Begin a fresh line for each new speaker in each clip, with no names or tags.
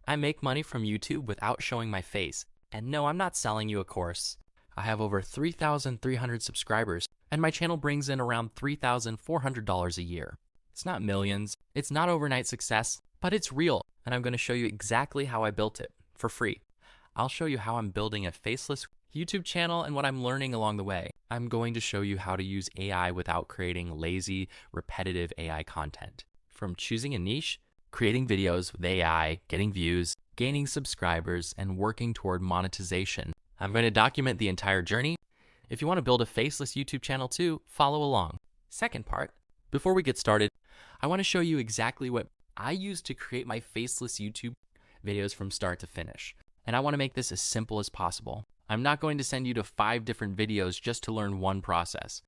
I make money from YouTube without showing my face. And no, I'm not selling you a course. I have over 3,300 subscribers, and my channel brings in around $3,400 a year. It's not millions, it's not overnight success, but it's real, and I'm going to show you exactly how I built it, for free. I'll show you how I'm building a faceless YouTube channel and what I'm learning along the way. I'm going to show you how to use AI without creating lazy, repetitive AI content. From choosing a niche, creating videos with AI, getting views, gaining subscribers, and working toward monetization. I'm going to document the entire journey. If you want to build a faceless YouTube channel too, follow along. Second part, before we get started, I want to show you exactly what I use to create my faceless YouTube videos from start to finish. And I want to make this as simple as possible. I'm not going to send you to 5 different videos just to learn one process.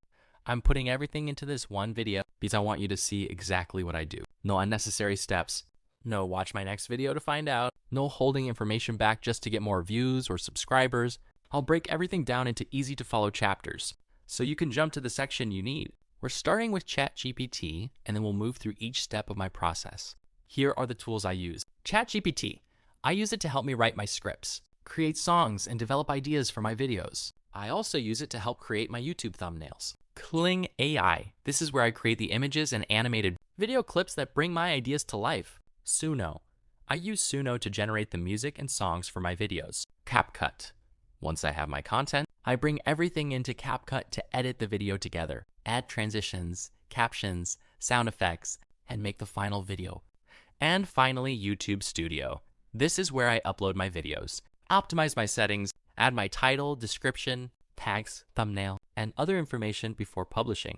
I'm putting everything into this one video because I want you to see exactly what I do. No unnecessary steps. No watch my next video to find out. No holding information back just to get more views or subscribers. I'll break everything down into easy to follow chapters so you can jump to the section you need. We're starting with ChatGPT and then we'll move through each step of my process. Here are the tools I use. ChatGPT. I use it to help me write my scripts, create songs, and develop ideas for my videos. I also use it to help create my YouTube thumbnails. Kling AI. This is where I create the images and animated video clips that bring my ideas to life. Suno. I use Suno to generate the music and songs for my videos. CapCut. Once I have my content, I bring everything into CapCut to edit the video together, add transitions, captions, sound effects, and make the final video. And finally, YouTube Studio. This is where I upload my videos, optimize my settings, add my title, description, tags, thumbnail, and other information before publishing.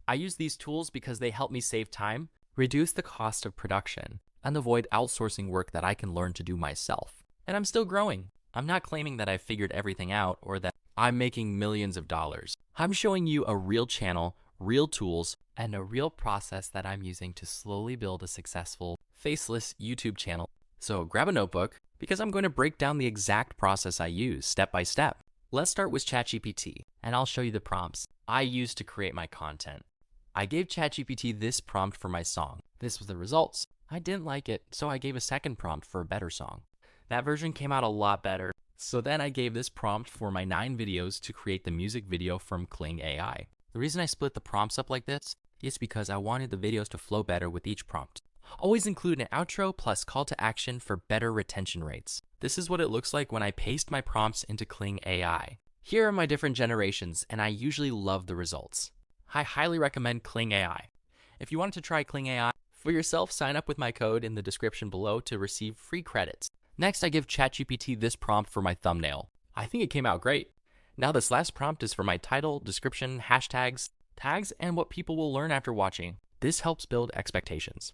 I use these tools because they help me save time, reduce the cost of production, and avoid outsourcing work that I can learn to do myself. And I'm still growing. I'm not claiming that I've figured everything out or that I'm making millions of dollars. I'm showing you a real channel, real tools, and a real process that I'm using to slowly build a successful, faceless YouTube channel. So grab a notebook because I'm going to break down the exact process I use step by step. Let's start with ChatGPT, and I'll show you the prompts I use to create my content. I gave ChatGPT this prompt for my song. This was the results. I didn't like it, so I gave a second prompt for a better song. That version came out a lot better. So then I gave this prompt for my 9 videos to create the music video from Kling AI. The reason I split the prompts up like this is because I wanted the videos to flow better with each prompt. Always include an outro plus call to action for better retention rates. This is what it looks like when I paste my prompts into Kling AI. Here are my different generations, and I usually love the results. I highly recommend Kling AI. If you wanted to try Kling AI for yourself, sign up with my code in the description below to receive free credits. Next, I give ChatGPT this prompt for my thumbnail. I think it came out great. Now this last prompt is for my title, description, hashtags, tags, and what people will learn after watching. This helps build expectations.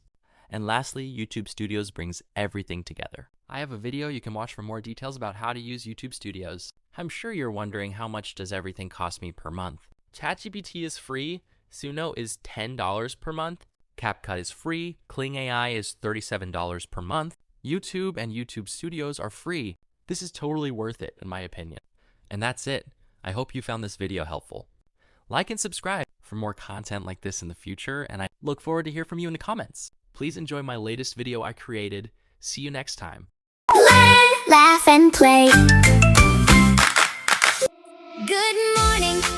And lastly, YouTube Studios brings everything together. I have a video you can watch for more details about how to use YouTube Studios. I'm sure you're wondering how much does everything cost me per month. ChatGPT is free, Suno is $10 per month, CapCut is free, Kling AI is $37 per month, YouTube and YouTube Studios are free. This is totally worth it in my opinion. And that's it. I hope you found this video helpful. Like and subscribe for more content like this in the future, and I look forward to hear from you in the comments. Please enjoy my latest video I created. See you next time.
Laugh and play.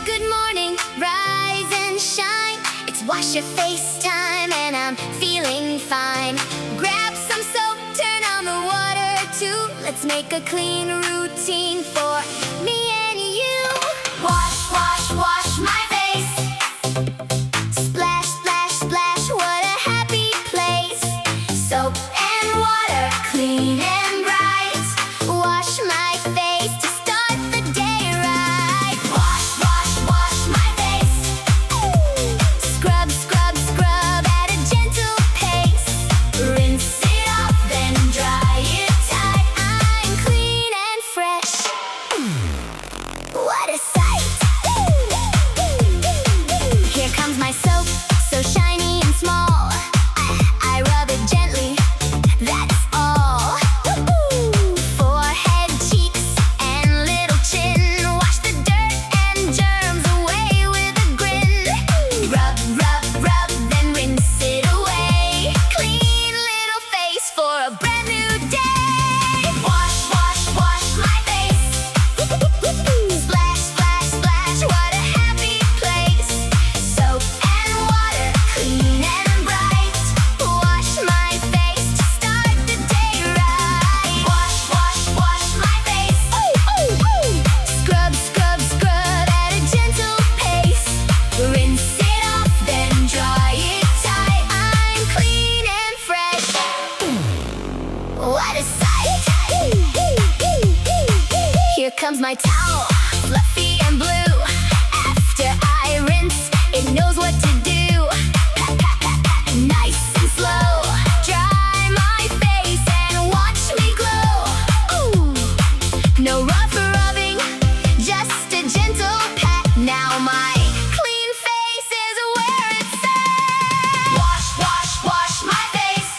Good morning, rise and shine. It's wash your face time and I'm feeling fine. Grab some soap, turn on the water too. Let's make a clean routine for me and you. Wash, wash, wash my face. Splash, splash, splash, what a happy place. Soap and water, clean and bright. Wash my face to start the day right. Wash, wash, wash my face. Scrub, scrub, scrub at a gentle pace. Rinse it off, then dry it tight. I'm clean and fresh. What a sight! Here comes my soap, so shiny and small. I rub it gently, that's all. What a sight! Here comes my towel, fluffy and blue. After I rinse, it knows what to do. Nice and slow. Dry my face and watch me glow. Ooh. No rough rubbing, just a gentle pat. Now my clean face is where it's at. Wash, wash, wash my face.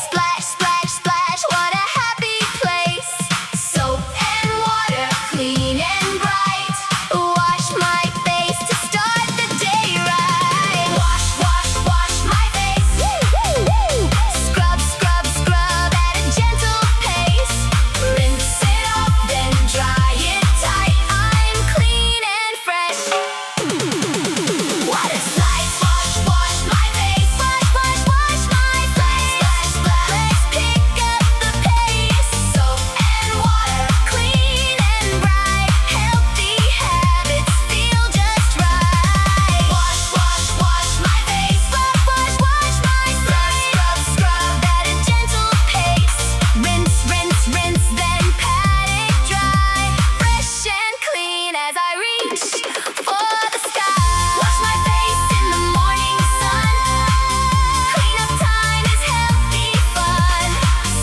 Splash, splash, splash, what a happy place. Soap and water, clean and bright. Wash my face to start the day right. Wash, wash, wash my face. Scrub, scrub, scrub at a gentle pace. Rinse it off, then dry it tight. I'm clean and fresh. What a sight! Wash, wash my face. Wash, wash, wash my face. Splash, splash. Let's pick up the pace. Soap and water, clean and bright. Healthy habits feel just right. Wash, wash, wash my face. Wash, wash, wash my face. Scrub, scrub at a gentle pace. Rinse, rinse, rinse, then pat it dry. Fresh and clean as I reach for the sky. Wash my face in the morning sun. Cleanup time is healthy fun.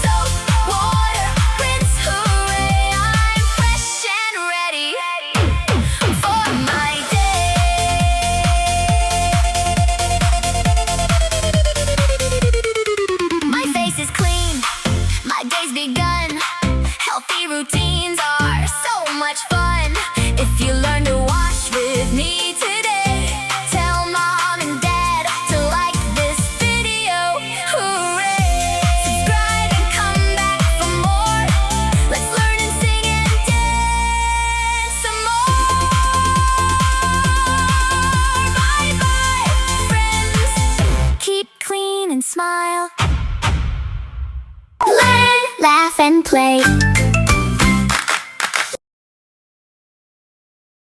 Soap, water, rinse, hooray! I'm fresh and ready for my day. My face is clean, my day's begun. Healthy routines are so much fun. If you learn to wash with me today, tell mom and dad to like this video. Hooray! Subscribe and come back for more. Let's learn and sing and dance some more. Bye bye, friends. Keep clean and smile. Learn, laugh, and play.